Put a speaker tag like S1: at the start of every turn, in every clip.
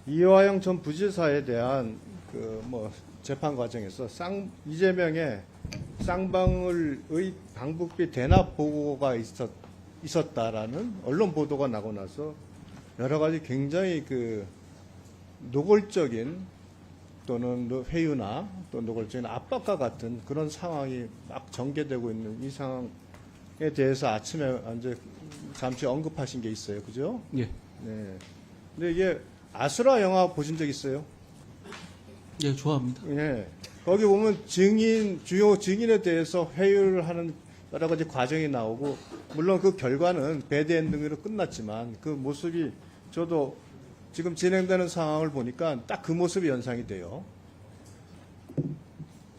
S1: 이화영 전 부지사에 대한 재판 과정에서 이재명의 쌍방울의 방북비 대납 보고가 있었다라는 언론 보도가 나고 나서 여러 가지 굉장히 노골적인 또는 회유나 또 노골적인 압박과 같은 그런 상황이 막 전개되고 있는 이 상황에 대해서 아침에 이제 잠시 언급하신 게 있어요, 그죠?
S2: 예.
S1: 네. 근데 이게 아수라 영화 보신 적 있어요?
S2: 예, 좋아합니다.
S1: 예. 거기 보면 주요 증인에 대해서 회유를 하는 여러 가지 과정이 나오고, 물론 그 결과는 배드 엔딩으로 끝났지만 그 모습이 저도 지금 진행되는 상황을 보니까 딱 그 모습이 연상이 돼요.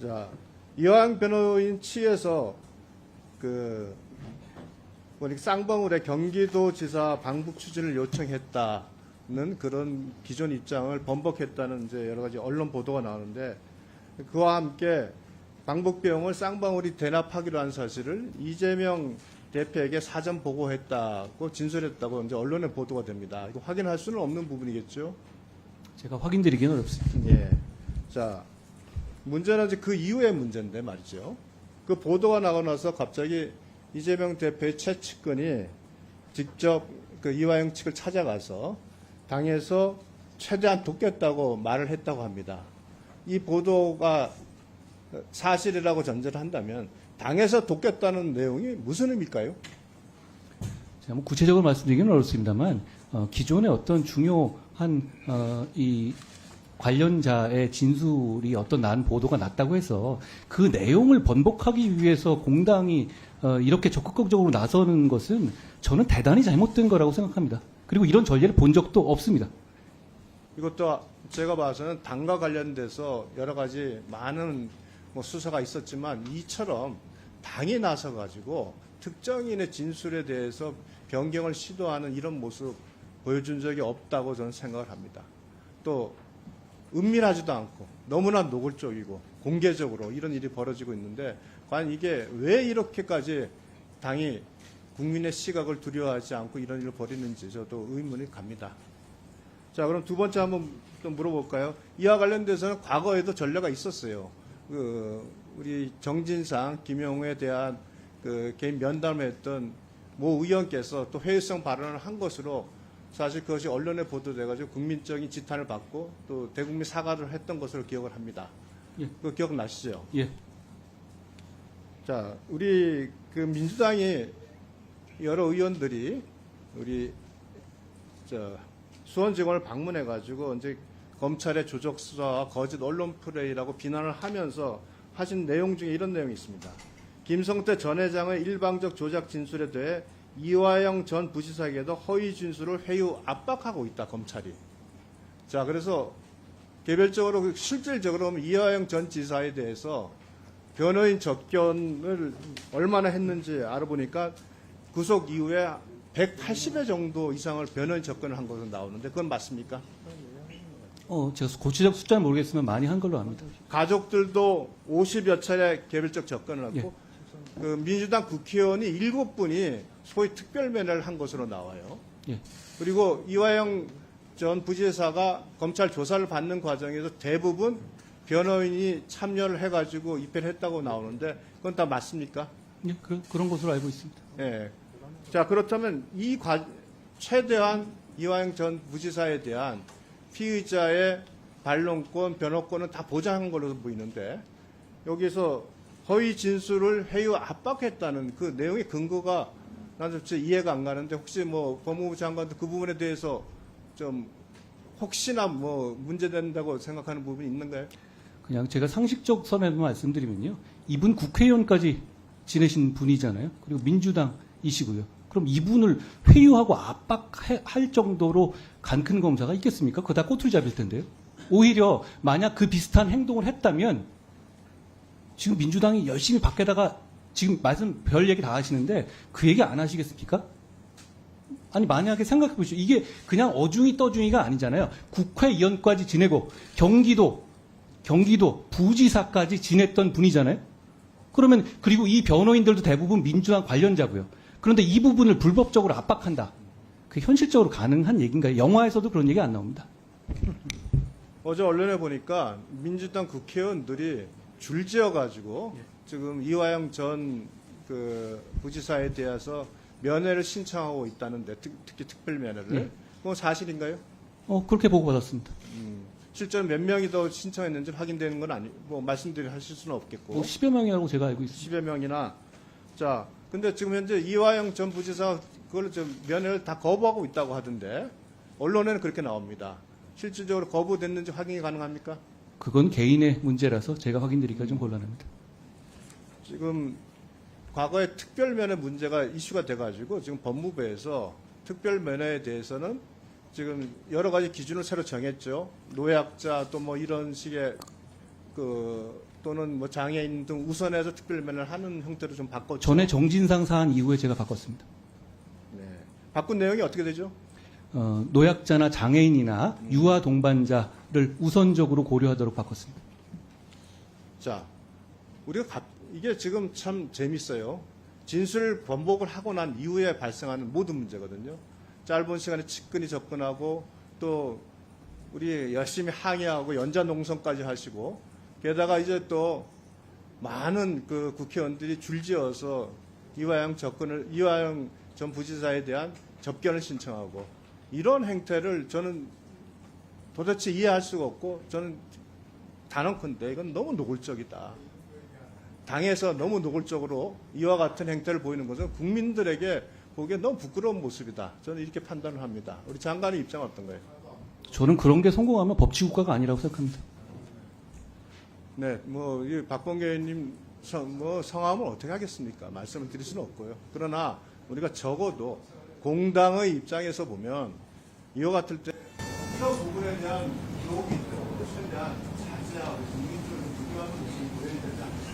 S1: 자, 이화영 변호인 측에서 보니까 쌍방울의 경기도지사 방북 추진을 요청했다는 그런 기존 입장을 번복했다는 이제 여러 가지 언론 보도가 나오는데, 그와 함께 방북 비용을 쌍방울이 대납하기로 한 사실을 이재명 대표에게 사전 보고했다고 진술했다고 이제 언론에 보도가 됩니다. 이거 확인할 수는 없는 부분이겠죠?
S2: 제가 확인드리기는 어렵습니다.
S1: 예. 자, 문제는 이제 그 이후의 문제인데 말이죠. 그 보도가 나고 나서 갑자기 이재명 대표의 최측근이 직접 이화영 측을 찾아가서 당에서 최대한 돕겠다고 말을 했다고 합니다. 이 보도가 사실이라고 전제를 한다면 당에서 돕겠다는 내용이 무슨 의미일까요?
S2: 제가 구체적으로 말씀드리기는 어렵습니다만 기존의 어떤 중요한 이 관련자의 진술이 어떤 난 보도가 났다고 해서 그 내용을 번복하기 위해서 공당이 이렇게 적극적으로 나서는 것은 저는 대단히 잘못된 거라고 생각합니다. 그리고 이런 전례를 본 적도 없습니다.
S1: 이것도 제가 봐서는 당과 관련돼서 여러 가지 많은 수사가 있었지만 이처럼 당이 나서가지고 특정인의 진술에 대해서 변경을 시도하는 이런 모습 보여준 적이 없다고 저는 생각을 합니다. 또 은밀하지도 않고 너무나 노골적이고 공개적으로 이런 일이 벌어지고 있는데, 과연 이게 왜 이렇게까지 당이 국민의 시각을 두려워하지 않고 이런 일을 벌이는지 저도 의문이 갑니다. 자, 그럼 두 번째 한번 또 물어볼까요? 이와 관련돼서는 과거에도 전례가 있었어요. 우리 정진상, 김영우에 대한 개인 면담을 했던 모 의원께서 또 회유성 발언을 한 것으로 사실 그것이 언론에 보도돼가지고 국민적인 지탄을 받고 또 대국민 사과를 했던 것으로 기억을 합니다.
S2: 예.
S1: 그거 기억나시죠?
S2: 예.
S1: 자, 우리 민주당이 여러 의원들이 우리 수원지검을 방문해가지고 이제 검찰의 조작 수사와 거짓 언론 플레이라고 비난을 하면서 하신 내용 중에 이런 내용이 있습니다. 김성태 전 회장의 일방적 조작 진술에 대해 이화영 전 부지사에게도 허위 진술을 회유 압박하고 있다, 검찰이. 자, 그래서 개별적으로 실질적으로 이화영 전 지사에 대해서 변호인 접견을 얼마나 했는지 알아보니까 구속 이후에 180회 정도 이상을 변호인 접견을 한 것으로 나오는데 그건 맞습니까?
S2: 제가 구체적 숫자는 모르겠으면 많이 한 걸로 압니다.
S1: 가족들도 50여 차례 개별적 접견을 했고,
S2: 예.
S1: 민주당 국회의원이 7분이 소위 특별면회를 한 것으로 나와요.
S2: 예.
S1: 그리고 이화영 전 부지사가 검찰 조사를 받는 과정에서 대부분 변호인이 참여를 해가지고 입회를 했다고 나오는데 그건 다 맞습니까?
S2: 예, 그런 것으로 알고 있습니다.
S1: 예. 자, 그렇다면 최대한 이화영 전 부지사에 대한 피의자의 반론권, 변호권은 다 보장한 걸로 보이는데 여기서 허위 진술을 회유 압박했다는 그 내용의 근거가 나는 이해가 안 가는데, 혹시 법무부 장관도 그 부분에 대해서 좀 혹시나 문제된다고 생각하는 부분이 있는가요?
S2: 그냥 제가 상식적 선에서 말씀드리면요. 이분 국회의원까지 지내신 분이잖아요. 그리고 민주당이시고요. 그럼 이분을 회유하고 압박할 정도로 간큰 검사가 있겠습니까? 그거 다 꼬투리 잡힐 텐데요. 오히려 만약 그 비슷한 행동을 했다면 지금 민주당이 열심히 밖에다가 지금 별 얘기 다 하시는데 그 얘기 안 하시겠습니까? 아니, 만약에 생각해 보시죠. 이게 그냥 어중이 떠중이가 아니잖아요. 국회의원까지 지내고 경기도 부지사까지 지냈던 분이잖아요. 그러면 그리고 이 변호인들도 대부분 민주당 관련자고요. 그런데 이 부분을 불법적으로 압박한다. 그게 현실적으로 가능한 얘기인가요? 영화에서도 그런 얘기 안 나옵니다.
S1: 어제 언론에 보니까 민주당 국회의원들이 줄지어가지고 지금 이화영 전 그 부지사에 대해서 면회를 신청하고 있다는데 특히 특별 면회를
S2: 네.
S1: 그건 사실인가요?
S2: 그렇게 보고받았습니다.
S1: 실제로 몇 명이 더 신청했는지 확인되는 건 아니, 뭐 말씀드리실 수는 없겠고.
S2: 뭐 10여 명이라고 제가 알고 있습니다.
S1: 10여 명이나. 자, 근데 지금 현재 이화영 전 부지사 그걸 좀 면회를 다 거부하고 있다고 하던데 언론에는 그렇게 나옵니다. 실질적으로 거부됐는지 확인이 가능합니까?
S2: 그건 개인의 문제라서 제가 확인드리기가 좀 곤란합니다.
S1: 지금 과거에 특별면회 문제가 이슈가 돼가지고 지금 법무부에서 특별면회에 대해서는 지금 여러 가지 기준을 새로 정했죠. 노약자 또 뭐 이런 식의 또는 뭐 장애인 등 우선해서 특별면회를 하는 형태로 좀 바꿨죠.
S2: 전에 정진상 사안 이후에 제가 바꿨습니다.
S1: 네. 바꾼 내용이 어떻게 되죠?
S2: 노약자나 장애인이나 유아 동반자를 우선적으로 고려하도록 바꿨습니다.
S1: 자, 우리가 이게 지금 참 재밌어요. 진술 번복을 하고 난 이후에 발생하는 모든 문제거든요. 짧은 시간에 측근히 접근하고 또 우리 열심히 항의하고 연좌 농성까지 하시고 게다가 이제 또 많은 그 국회의원들이 줄지어서 이화영 전 부지사에 대한 접견을 신청하고 이런 행태를 저는 도대체 이해할 수가 없고 저는 단언컨대 이건 너무 노골적이다. 당에서 너무 노골적으로 이와 같은 행태를 보이는 것은 국민들에게 보기에 너무 부끄러운 모습이다. 저는 이렇게 판단을 합니다. 우리 장관의 입장은 어떤가요?
S2: 저는 그런 게 성공하면 법치국가가 아니라고 생각합니다.
S1: 네, 뭐, 이 박범계 의원님 성함을 어떻게 하겠습니까? 말씀을 드릴 수는 없고요. 그러나 우리가 적어도 공당의 입장에서 보면 이와 같을 때 이런 부분에 대한 기록이 있고, 그것에 대한 자세하고 국민들을 부정하는 모습이 보여야 되지 않습니까?